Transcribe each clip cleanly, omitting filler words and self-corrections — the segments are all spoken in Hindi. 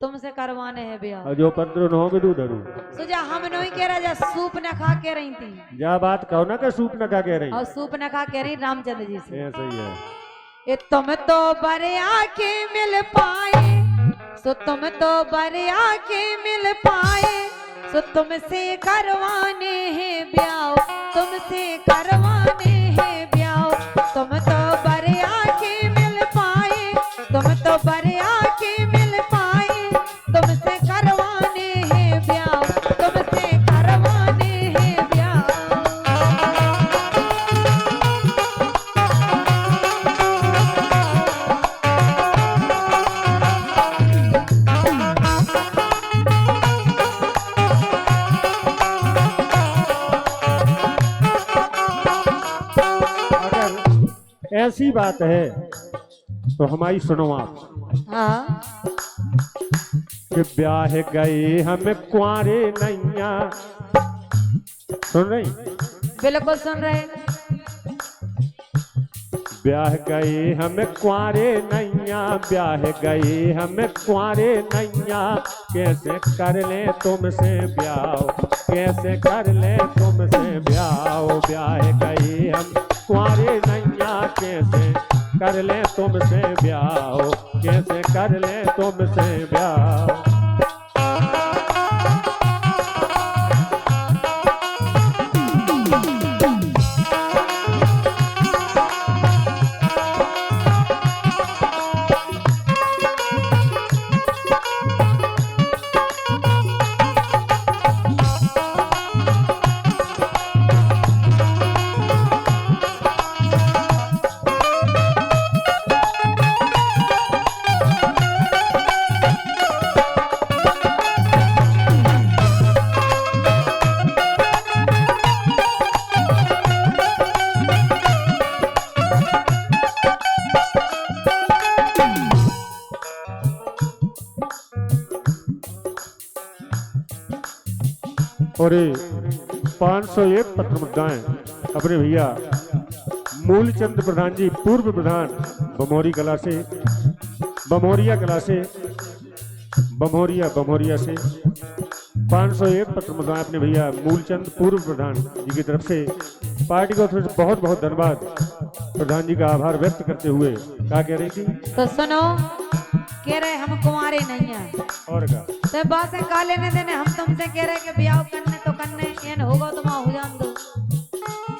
तुमसे करवाने हैं ब्याह। और जो 15 न हो भी धरू सुजा हम नहीं कह रहा, जा सूप न खा के रही थी जा बात कहो ना कि सूप न खा के रही और सूप न खा के रही रामचंद्र जी से। ये सही है। ये तुम तो बड़े आके मिल पाए, सो तुम तो बड़े आके मिल पाए, सो तुमसे करवाने हैं ब्याह, तुमसे करवाने हैं ब्याह। तुम तो बड़े आके मिल पाए, तुम तो बड़े आके मिल पाए, तुमसे करवाने हैं ब्याह, तुमसे करवाने हैं ब्याह। ऐसी बात है तो हमारी सुनो आप। हाँ कि ब्याह गए हमें कुंवारे नैया, सुन रही? बिल्कुल सुन रहे। ब्याह गए हमें कुंवारे नैया, ब्याह गए हमें कुंवारे नैया, कैसे कर ले तुमसे ब्याह, कैसे कर ले तुमसे ब्याह। ब्याह गए हम कुंवारे नैया, कैसे कर ले तुमसे ब्याह, कैसे कर ले तुमसे ब्याह। और 501 पत्र मुद्दाएं अपने भैया मूलचंद प्रधान जी, पूर्व प्रधान बमोरी कला से, बमोरिया कला से, बमोरिया से 501 पत्र मुद्दाएं अपने भैया मूलचंद पूर्व प्रधान जी की तरफ से पार्टी को बहुत बहुत धन्यवाद, प्रधान जी का आभार व्यक्त करते हुए क्या कह रही थी? तो सुनो, कह रहे हम कुंवारे नहीं हैं और क्या तो बात है का लेने देने। हम तुमसे कह रहे कि ब्याह करने तो करने, ये होगा तो हो जान दो।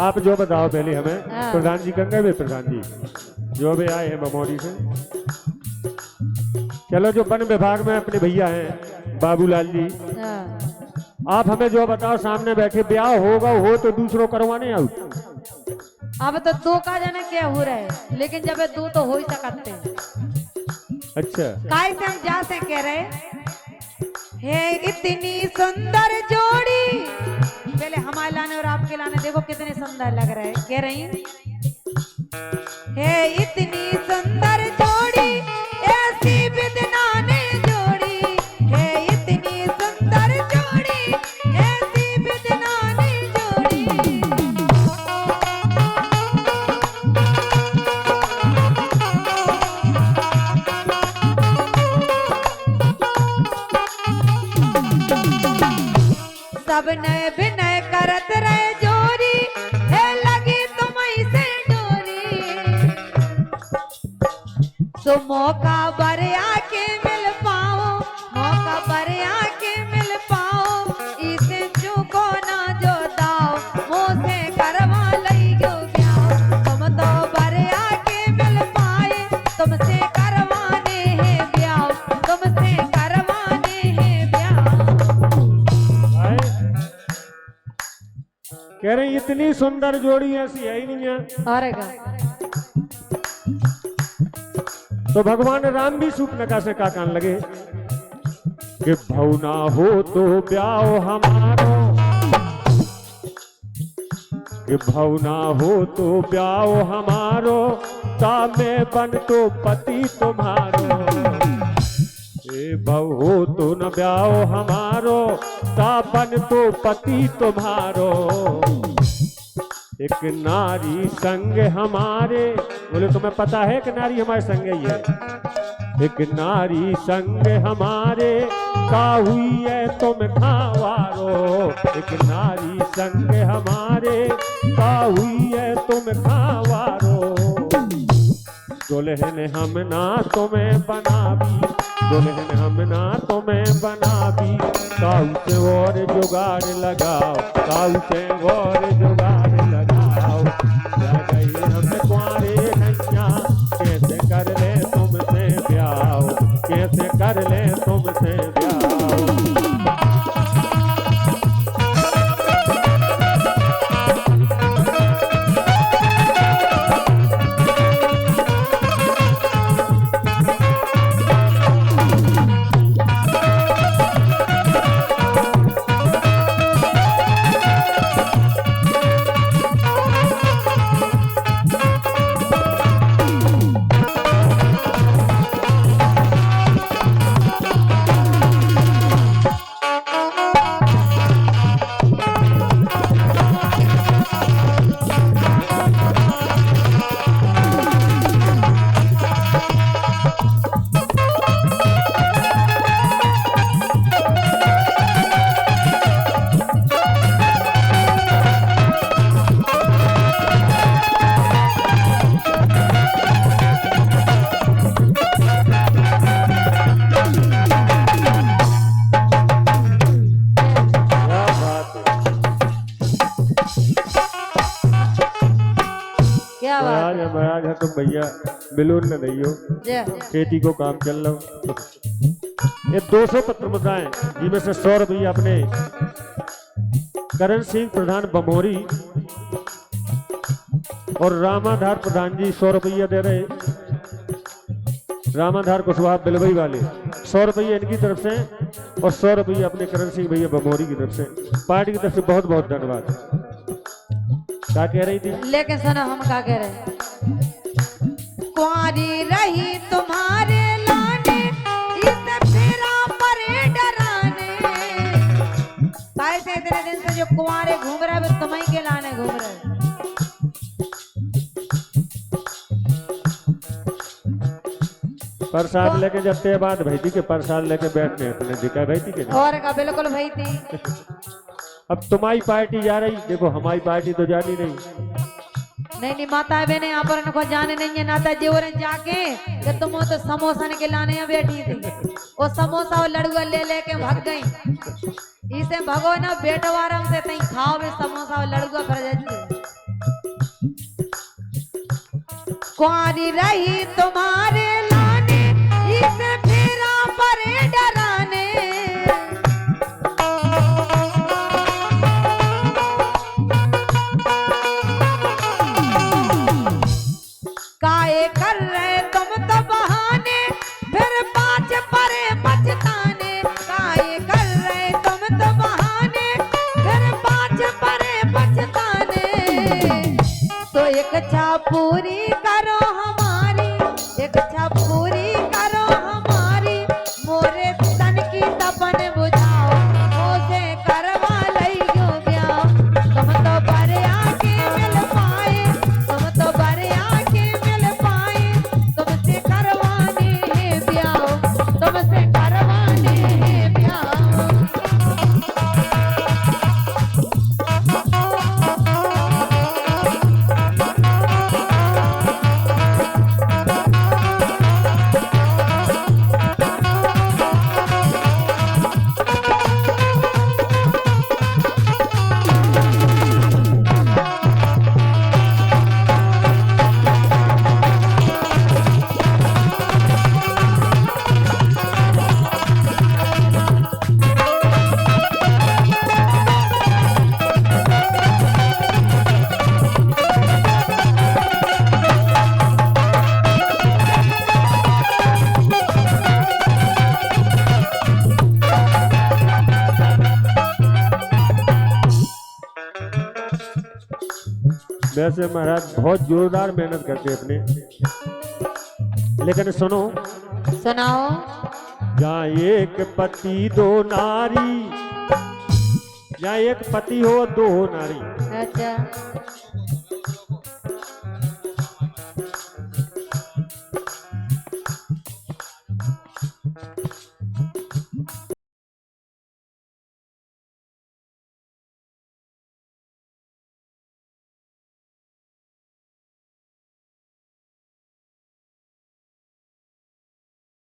आप जो बताओ पहले हमें। हाँ। प्रधान जी कंगे वे प्रधान जी जो भी आए हैं बमोरी से। चलो जो वन विभाग में अपने भैया हैं बाबूलाल जी, हाँ। आप हमें जो बताओ, सामने बैठे ब्याह होगा हो तो दूसरों करवाने आओ। अब तो दो का जाने क्या हो रहा है, लेकिन जब ये दो तो हो ही सकते हैं। अच्छा काय से हम जा से कह रहे है इतनी सुंदर जोड़ी, पहले हमारे लाने और आपके लाने देखो कितने सुंदर लग रहे हैं। कह रही है इतनी सुंदर जोड़ी, ऐसी बिदना ने जोड़ी, है इतनी सुंदर जोड़ी, ऐसी बिदना ने जोड़ी। सब नए विनय करत रहे जोरी, है लगी तुम से डोरी। सो मौका बर आके मिल पाओ, मौका बर आके मिल पाओ, इसे चूको ना जो दाओ, मोसे करवा लई जो ब्याह। तुम तो बर आके मिल पाए, तुमसे करवाने हैं ब्याह, तुमसे करवाने हैं ब्याह। कह रहे इतनी सुंदर जोड़ी ऐसी है ही नहीं है। अरे का तो भगवान राम भी सूप नका से का कान लगे कि भवना हो तो ब्याह हमारो, कि भवना हो तो ब्याह हमारो, ता मैं बन तो पति तुम्हारो। भव हो तो न ब्याह हमारो, ता बन तो पति तुम्हारो। एक नारी संग हमारे, बोले तुम्हें पता है कि नारी हमारे संग ही है। एक नारी संग हमारे का हुई है तुम खावारो। एक नारी संग हमारे का हुई है तुम खावारो। दुल्हन हम ना तुम्हें बनाबी, दुल्हन हम ना तुम्हें बनाबी। काऊ से और जुगाड़ लगाओ, काऊ से और जुगाड़ लगाओ। क्या गई हम कुंवारे नैया, कैसे कर ले तुमसे ब्याह, कैसे कर ले तुमसे ब्याह। क्या बात है? महाराज है तुम भैया बिलून न दइयो, जय। खेती को काम चल रहा। ये 200 पत्र मुद्राएं जिनमें से 100 रुपये अपने करण सिंह प्रधान बमोरी और रामाधार प्रधान जी 100 रुपये दे रहे। रामाधार कुशवाहा बिलवई वाले 100 रुपये इनकी तरफ से और 100 रुपये अपने करण सिंह भैया बमोरी की तरफ से। पार्टी की तरफ से बहुत बहुत धन्यवाद। क्या कह रही थी? लेकिन सुनो हम क्या कह रहे हैं। कुंवारी रही तुम्हारे लाने, इस फेरा परे डराने। कैसे इतने दिन से जो कुंवारे घूम रहे हैं तुम्हें के लाने घूम रहे हैं। प्रसाद लेके जब बाद भैती के प्रसाद लेके बैठने अपने दिखा भैती के नहीं। और का बिल्कुल भाई थी। अब तुम्हारी पार्टी जा रही, देखो हमारी पार्टी तो जानी नहीं। नहीं माता बहने यहाँ पर उनको जाने नहीं है। नाता जेवर जाके कि तुम तो समोसा के लाने यहाँ बैठी थी। वो समोसा और लड़ुआ ले लेके भाग गई। इसे भगो ना बेटो आराम से तई खाओ भी समोसा और लड़ुआ कर जाती। कुंवारी रही तुम्हारे लाने, इसे फेरा परे डराने। काहे कर रहे तुम तो बहाने, फिर पाँच परे बचताने। काहे कर रहे तुम तो बहाने, फिर पाँच परे बचताने। तो एक इच्छा पूरी करो हमारी, एक इच्छा पूरी करो हमारी। मोरे तन की तपन बुझाओ, मुझे करवा लइयो ब्याह। तुम तो बरे आके मिल पाए, तुम तो बरे आके मिल पाए। तुमसे करवाने हैं ब्याह, तुमसे करवाने हैं ब्याह। वैसे महाराज बहुत जोरदार मेहनत करते अपने, लेकिन सुनो सुनाओ। जहाँ एक पति दो नारी, जहाँ एक पति हो दो नारी। अच्छा